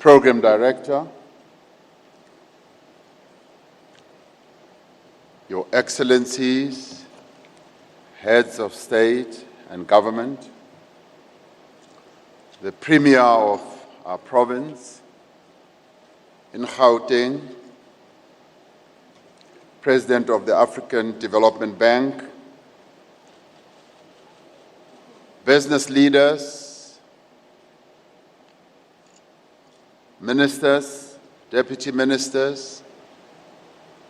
Program Director, Your Excellencies, Heads of State and Government, the Premier of our province in Gauteng, President of the African Development Bank, business leaders, ministers, deputy ministers,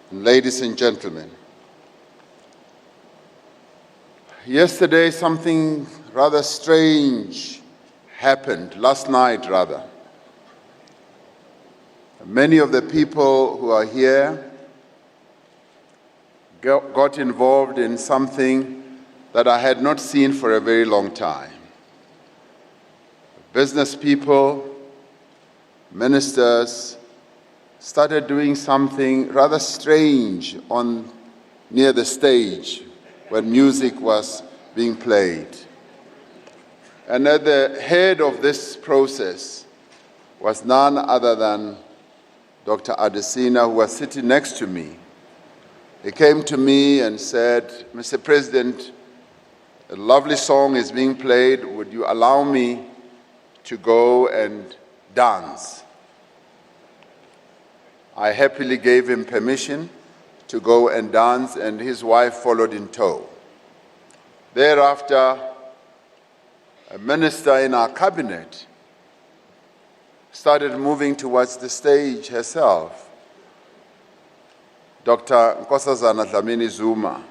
and ladies and gentlemen. Yesterday, something rather strange happened, last night rather. Many of the people who are here got involved in something that I had not seen for a very long time. Business people, ministers, started doing something rather strange near the stage when music was being played. And at the head of this process was none other than Dr. Adesina, who was sitting next to me. He came to me and said, "Mr. President, a lovely song is being played. Would you allow me to go and dance?" I happily gave him permission to go and dance, and his wife followed in tow. Thereafter, a minister in our cabinet started moving towards the stage herself, Dr. Nkosazana Dlamini Zuma,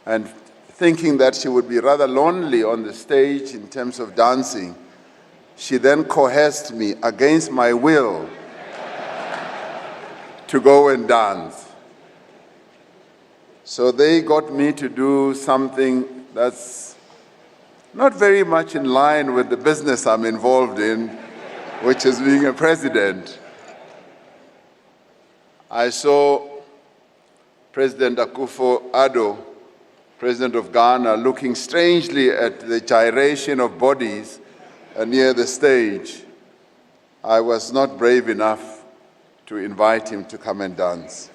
and thinking that she would be rather lonely on the stage in terms of dancing, she then coerced me against my will to go and dance. So they got me to do something that's not very much in line with the business I'm involved in, which is being a president. I saw President Akufo-Addo, President of Ghana, looking strangely at the gyration of bodies near the stage. I was not brave enough to invite him to come and dance.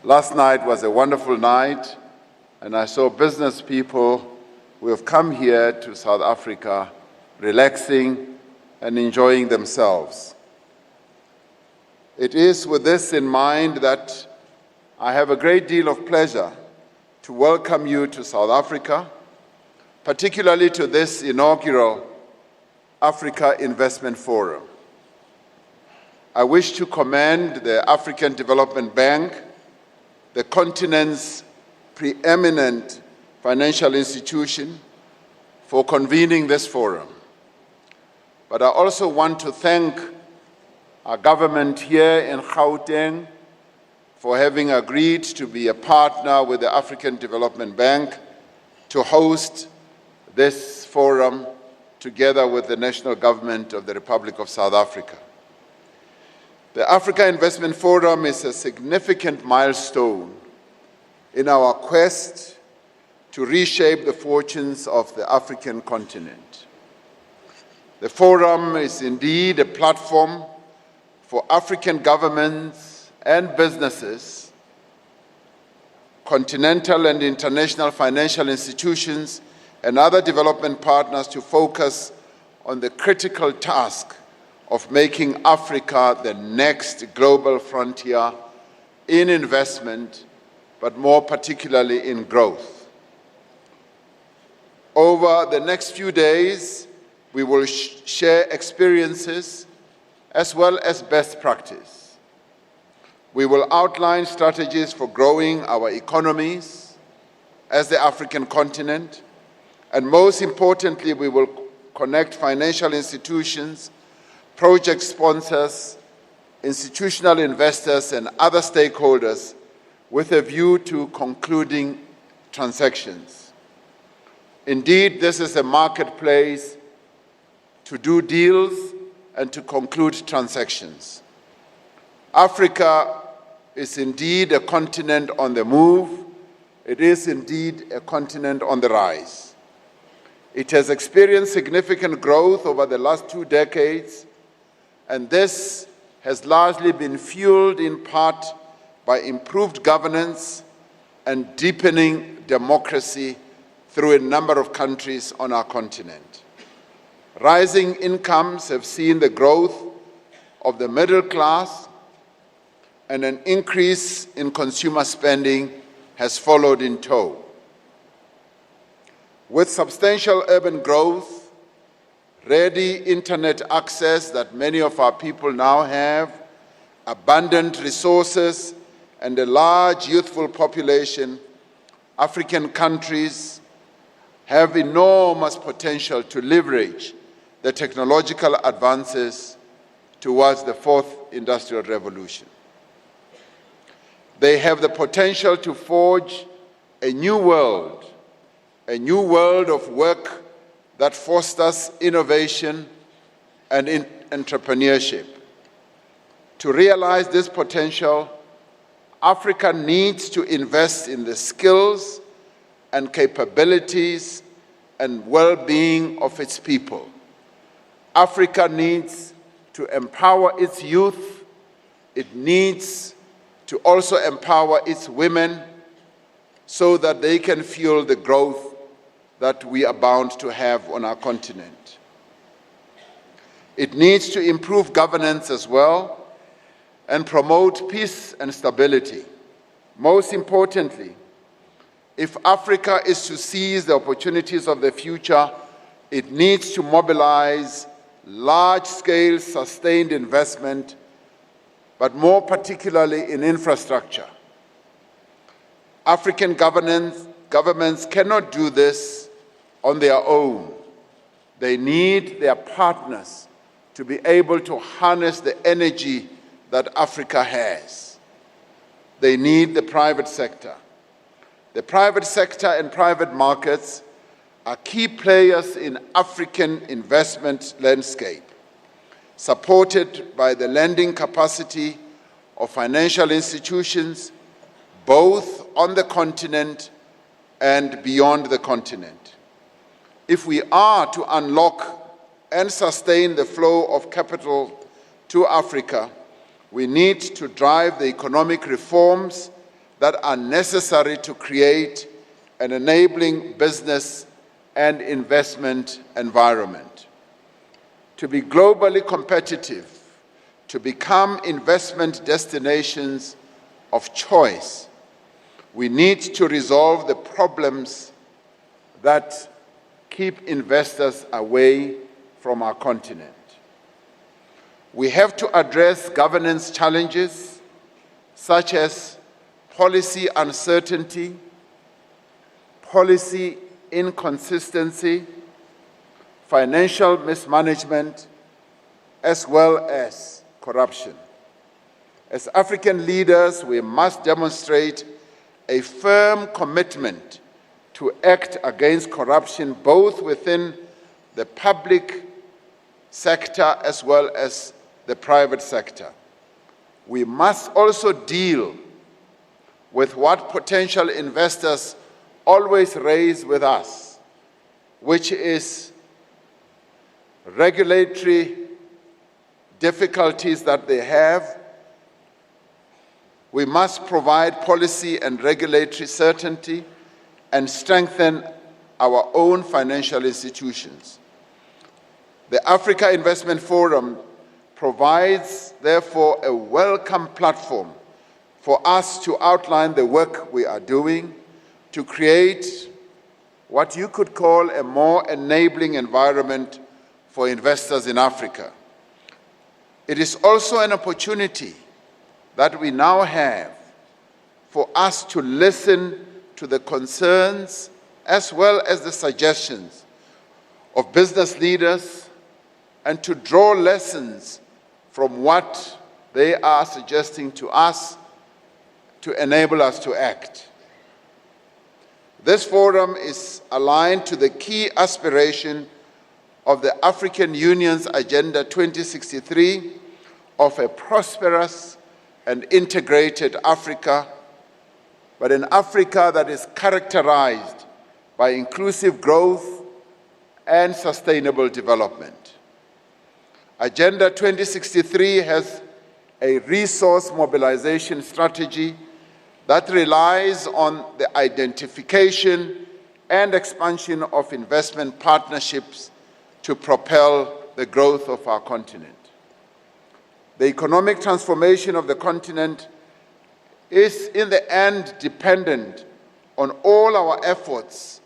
Last night was a wonderful night, and I saw business people who have come here to South Africa relaxing and enjoying themselves. It is with this in mind that I have a great deal of pleasure to welcome you to South Africa, particularly to this inaugural Africa Investment Forum. I wish to commend the African Development Bank, the continent's preeminent financial institution, for convening this forum. But I also want to thank our government here in Gauteng for having agreed to be a partner with the African Development Bank to host this forum together with the national government of the Republic of South Africa. The Africa Investment Forum is a significant milestone in our quest to reshape the fortunes of the African continent. The forum is indeed a platform for African governments and businesses, continental and international financial institutions, and other development partners to focus on the critical task of making Africa the next global frontier in investment, but more particularly in growth. Over the next few days, we will share experiences as well as best practice. We will outline strategies for growing our economies as the African continent, and most importantly, we will connect financial institutions, project sponsors, institutional investors, and other stakeholders with a view to concluding transactions. Indeed, this is a marketplace to do deals and to conclude transactions. Africa is indeed a continent on the move. It is indeed a continent on the rise. It has experienced significant growth over the last 2 decades, and this has largely been fueled in part by improved governance and deepening democracy through a number of countries on our continent. Rising incomes have seen the growth of the middle class, and an increase in consumer spending has followed in tow. With substantial urban growth, ready internet access that many of our people now have, abundant resources, and a large youthful population, African countries have enormous potential to leverage the technological advances towards the fourth industrial revolution. They have the potential to forge a new world of work that fosters innovation and entrepreneurship. To realize this potential, Africa needs to invest in the skills and capabilities and well-being of its people. Africa needs to empower its youth. It needs to also empower its women so that they can fuel the growth that we are bound to have on our continent. It needs to improve governance as well and promote peace and stability. Most importantly, if Africa is to seize the opportunities of the future, it needs to mobilize large-scale sustained investment, but more particularly in infrastructure. African governments cannot do this on their own. They need their partners to be able to harness the energy that Africa has. They need the private sector. The private sector and private markets are key players in African investment landscape, supported by the lending capacity of financial institutions, both on the continent and beyond the continent. If we are to unlock and sustain the flow of capital to Africa, we need to drive the economic reforms that are necessary to create an enabling business and investment environment. To be globally competitive, to become investment destinations of choice, we need to resolve the problems that keep investors away from our continent. We have to address governance challenges such as policy uncertainty, policy inconsistency, financial mismanagement, as well as corruption. As African leaders, we must demonstrate a firm commitment to act against corruption both within the public sector as well as the private sector. We must also deal with what potential investors always raise with us, which is regulatory difficulties that they have. We must provide policy and regulatory certainty and strengthen our own financial institutions. The Africa Investment Forum provides, therefore, a welcome platform for us to outline the work we are doing to create what you could call a more enabling environment for investors in Africa. It is also an opportunity that we now have for us to listen to the concerns as well as the suggestions of business leaders and to draw lessons from what they are suggesting to us to enable us to act. This forum is aligned to the key aspiration of the African Union's Agenda 2063 of a prosperous and integrated Africa, but an Africa that is characterized by inclusive growth, and sustainable development. Agenda 2063 has a resource mobilization strategy that relies on the identification and expansion of investment partnerships to propel the growth of our continent. The economic transformation of the continent is in the end dependent on all our efforts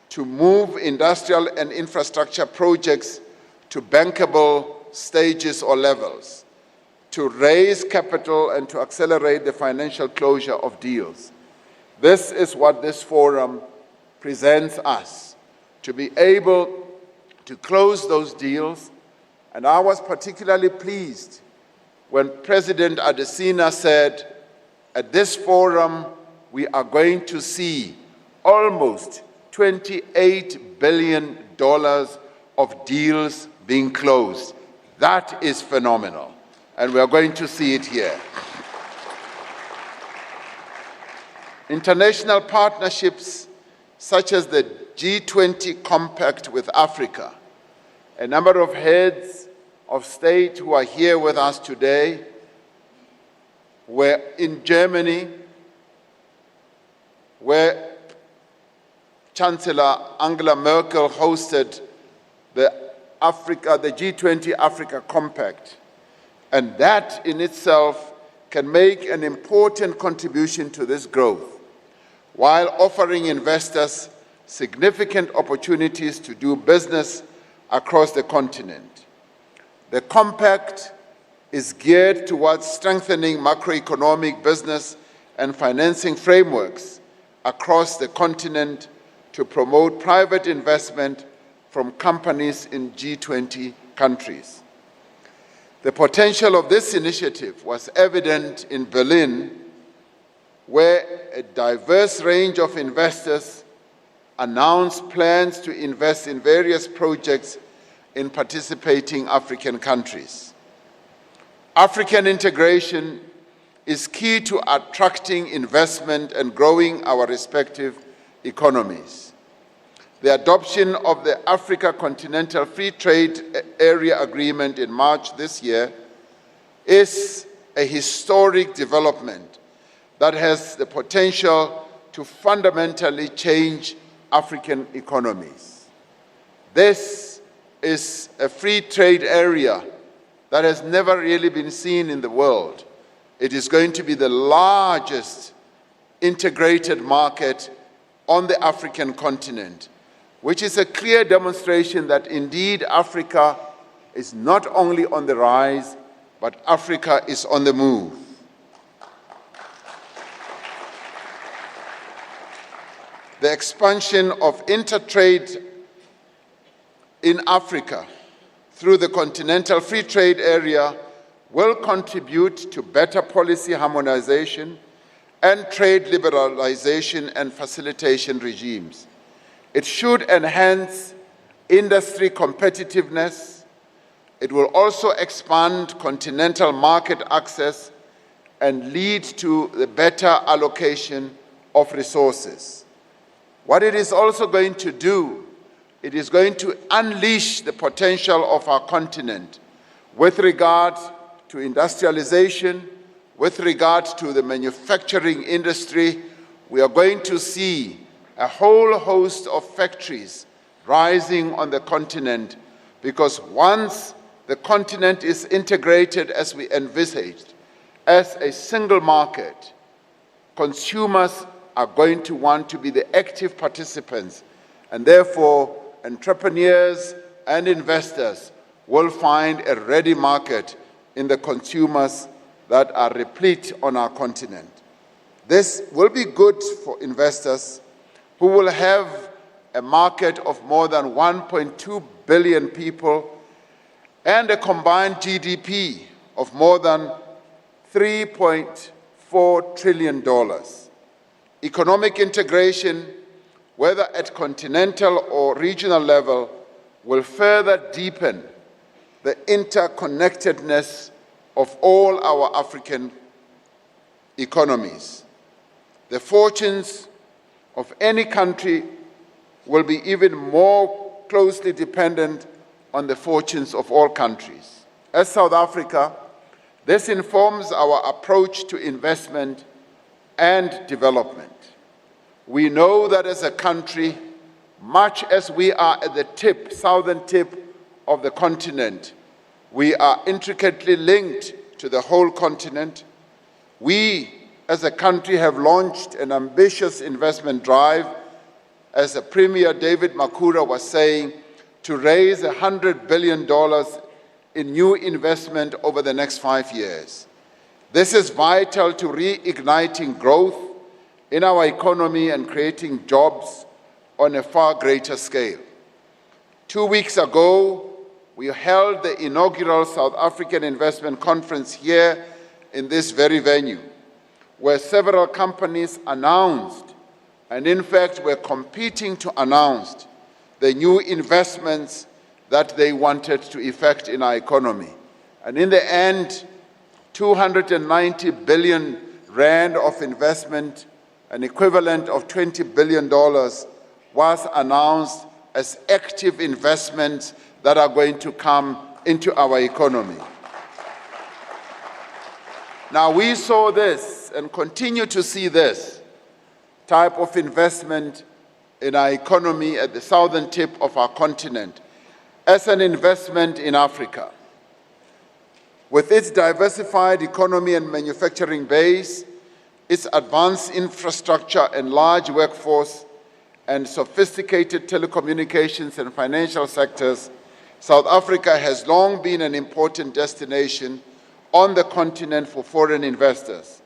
to move industrial and infrastructure projects to bankable stages or levels, to raise capital and to accelerate the financial closure of deals. This is what this forum presents us, to be able to close those deals. And I was particularly pleased when President Adesina said, at this forum, we are going to see almost $28 billion of deals being closed. That is phenomenal, and we are going to see it here. International partnerships such as the G20 Compact with Africa, a number of heads of state who are here with us today were in Germany, where Chancellor Angela Merkel hosted the G20 Africa Compact, and that in itself can make an important contribution to this growth, while offering investors significant opportunities to do business across the continent. The Compact is geared towards strengthening macroeconomic business and financing frameworks across the continent to promote private investment from companies in G20 countries. The potential of this initiative was evident in Berlin, where a diverse range of investors announced plans to invest in various projects in participating African countries. African integration is key to attracting investment and growing our respective economies. The adoption of the Africa Continental Free Trade Area Agreement in March this year is a historic development that has the potential to fundamentally change African economies. This is a free trade area that has never really been seen in the world. It is going to be the largest integrated market on the African continent, which is a clear demonstration that indeed Africa is not only on the rise, but Africa is on the move. The expansion of intertrade in Africa through the Continental Free Trade Area will contribute to better policy harmonization and trade liberalization and facilitation regimes. It should enhance industry competitiveness. It will also expand continental market access and lead to the better allocation of resources. What it is also going to do, it is going to unleash the potential of our continent with regard to industrialization, with regard to the manufacturing industry. We are going to see a whole host of factories rising on the continent, because once the continent is integrated as we envisaged, as a single market, consumers are going to want to be the active participants, and therefore entrepreneurs and investors will find a ready market in the consumers that are replete on our continent. This will be good for investors who will have a market of more than 1.2 billion people and a combined GDP of more than $3.4 trillion. Economic integration, whether at continental or regional level, will further deepen the interconnectedness of all our African economies. The fortunes of any country will be even more closely dependent on the fortunes of all countries. As South Africa, this informs our approach to investment and development. We know that as a country, much as we are at the southern tip of the continent, we are intricately linked to the whole continent. We, as a country, have launched an ambitious investment drive, as the Premier David Makura was saying, to raise $100 billion in new investment over the next 5 years. This is vital to reigniting growth in our economy and creating jobs on a far greater scale. 2 weeks ago, we held the inaugural South African Investment Conference here in this very venue, where several companies announced, and in fact were competing to announce, the new investments that they wanted to effect in our economy. And in the end, 290 billion rand of investment, an equivalent of $20 billion, was announced as active investments that are going to come into our economy. Now, we saw this and continue to see this type of investment in our economy at the southern tip of our continent as an investment in Africa. With its diversified economy and manufacturing base, its advanced infrastructure and large workforce, and sophisticated telecommunications and financial sectors, South Africa has long been an important destination on the continent for foreign investors.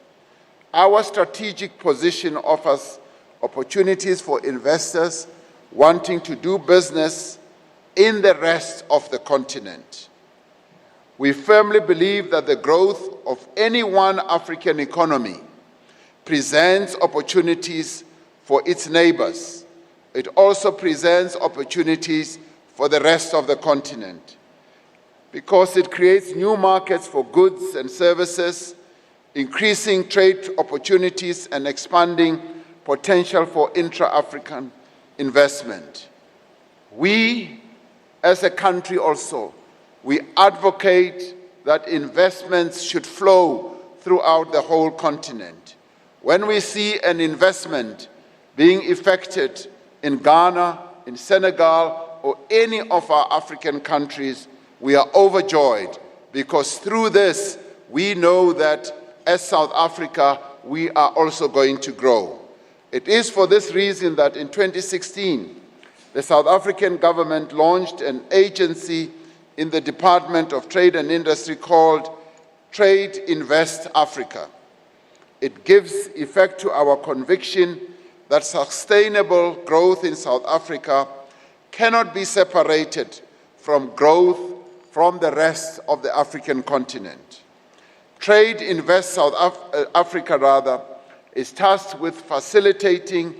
Our strategic position offers opportunities for investors wanting to do business in the rest of the continent. We firmly believe that the growth of any one African economy presents opportunities for its neighbors. It also presents opportunities for the rest of the continent because it creates new markets for goods and services, increasing trade opportunities and expanding potential for intra-African investment. We, as a country also, we advocate that investments should flow throughout the whole continent. When we see an investment being effected in Ghana, in Senegal, or any of our African countries, we are overjoyed because through this, we know that as South Africa, we are also going to grow. It is for this reason that in 2016, the South African government launched an agency in the Department of Trade and Industry called Trade Invest Africa. It gives effect to our conviction that sustainable growth in South Africa cannot be separated from growth from the rest of the African continent. Trade Invest South Africa, is tasked with facilitating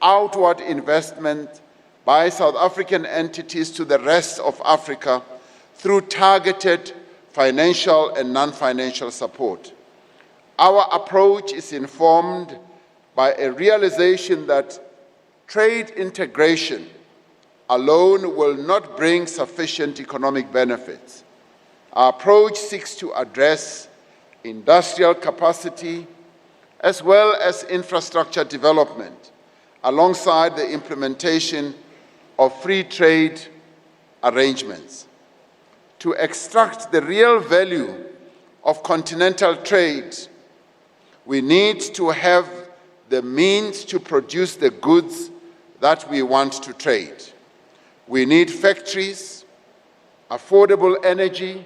outward investment by South African entities to the rest of Africa through targeted financial and non-financial support. Our approach is informed by a realization that trade integration alone will not bring sufficient economic benefits. Our approach seeks to address industrial capacity as well as infrastructure development, alongside the implementation of free trade arrangements. To extract the real value of continental trade, we need to have the means to produce the goods that we want to trade. We need factories, affordable energy,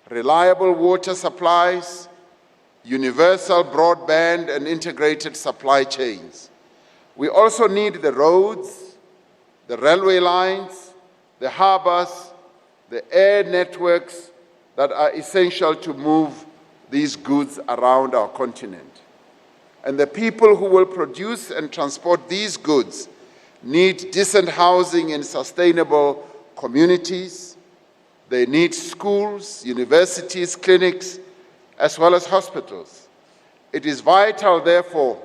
reliable water supplies, universal broadband and integrated supply chains. We also need the roads, the railway lines, the harbors, the air networks that are essential to move these goods around our continent. And the people who will produce and transport these goods need decent housing in sustainable communities. They need schools, universities, clinics, as well as hospitals. It is vital, therefore,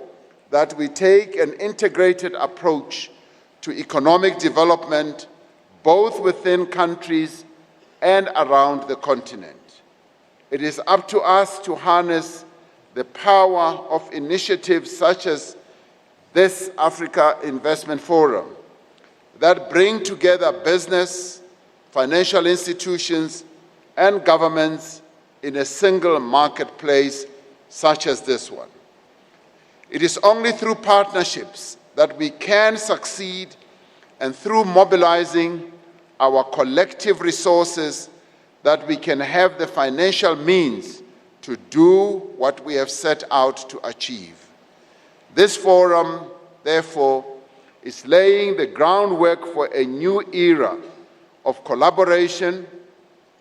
that we take an integrated approach to economic development, both within countries and around the continent. It is up to us to harness the power of initiatives such as this Africa Investment Forum that bring together business, financial institutions, and governments in a single marketplace such as this one. It is only through partnerships that we can succeed, and through mobilizing our collective resources that we can have the financial means to do what we have set out to achieve. This forum, therefore, is laying the groundwork for a new era of collaboration,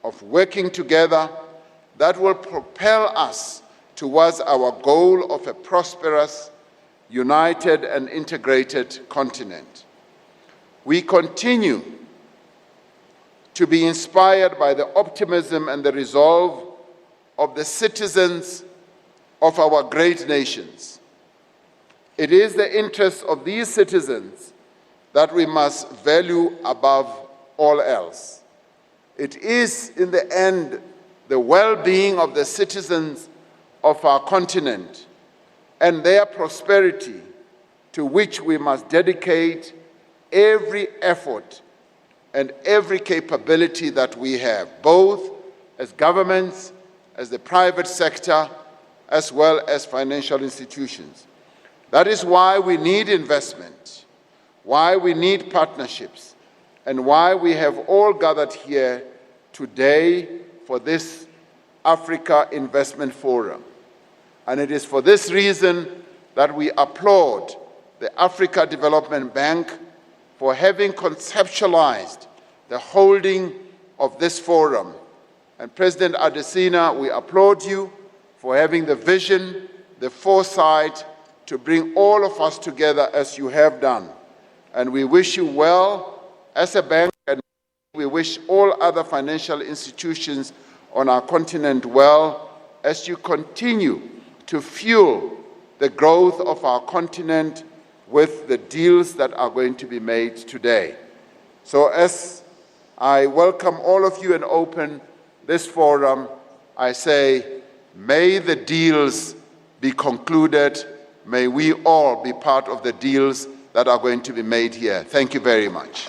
of working together, that will propel us towards our goal of a prosperous, united and integrated continent. We continue to be inspired by the optimism and the resolve of the citizens of our great nations. It is the interests of these citizens that we must value above all else. It is, in the end, the well-being of the citizens of our continent and their prosperity to which we must dedicate every effort and every capability that we have, both as governments, as the private sector, as well as financial institutions. That is why we need investment, why we need partnerships, and why we have all gathered here today for this Africa Investment Forum. And it is for this reason that we applaud the Africa Development Bank for having conceptualized the holding of this forum. And President Adesina, we applaud you for having the vision, the foresight to bring all of us together as you have done. And we wish you well as a bank, and we wish all other financial institutions on our continent well as you continue to fuel the growth of our continent with the deals that are going to be made today. So as I welcome all of you and open this forum, I say, may the deals be concluded. May we all be part of the deals that are going to be made here. Thank you very much.